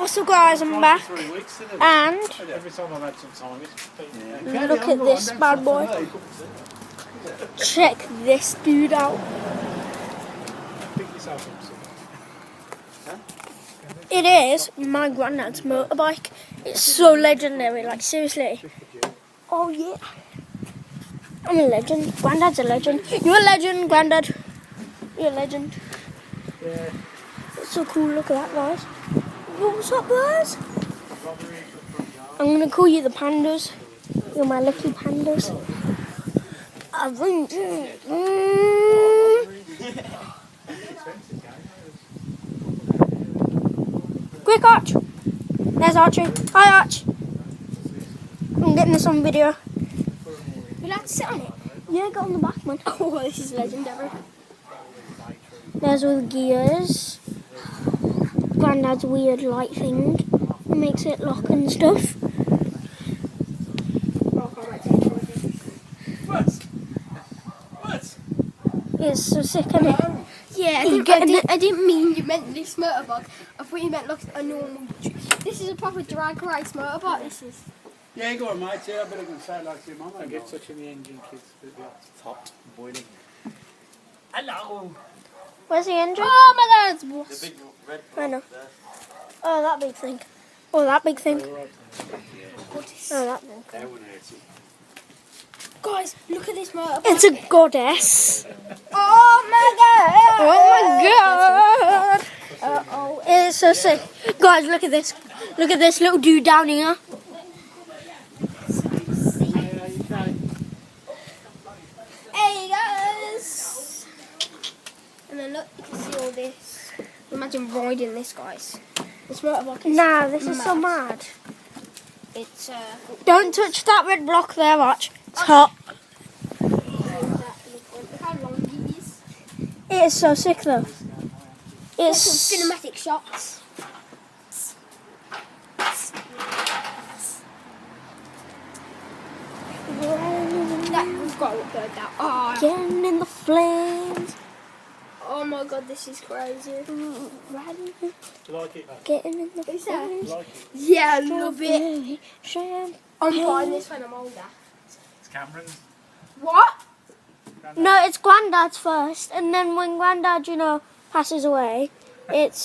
What's up, guys? I'm back, and Every time I've had some time, look at this bad boy. Check this dude out. pick yourself up. It is my granddad's motorbike. It's so legendary, like seriously. Oh yeah. I'm a legend. Granddad's a legend. You're a legend, Grandad. You're a legend. Yeah. It's so cool. Look at that, guys. Yo, what's up, guys? I'm gonna call you the pandas. You're my lucky pandas. I think. Quick, Arch. There's Archie. Hi, Arch. I'm getting this on video. You like to sit on it? Yeah, get on the back, man. Oh, this is legendary. There's all the gears. Grandad's weird light thing. It makes it lock and stuff. What? It's so sick, isn't it? Yeah, I didn't mean you meant this motorbike. I thought you meant like a normal. This is a proper drag race motorbike. This is. Yeah, go on, mate. Yeah, I better go say like your mum. Don't get touching the engine, kids. It'll be up to top, boiling. Hello! Where's the engine? Oh my God! It's what? Big red I know. Oh, that big thing. Oh, that big thing. What is? Oh, that thing. That one hurts you. Guys, look at this motorbike. It's a goddess. Oh my God! Oh my god! Oh. It's so sick. Guys, look at this. Look at this little dude down here. Hey guys! And then look, you can see all this. Imagine riding this, guys. This motorbike is Nah, this is so mad. It's Don't touch that red block there, watch. It's hot. look how long it is. It is so sick though. There's It's some cinematic shots. We've got to upload that. Oh, getting in the flames. oh my God, this is crazy. Do you like it, mate? Getting in the Is that? flames. Like it? Yeah, I love it. Champagne. I'm buying this when I'm older. It's Cameron's. What? No, it's Grandad's first, and then when Grandad, passes away, it's.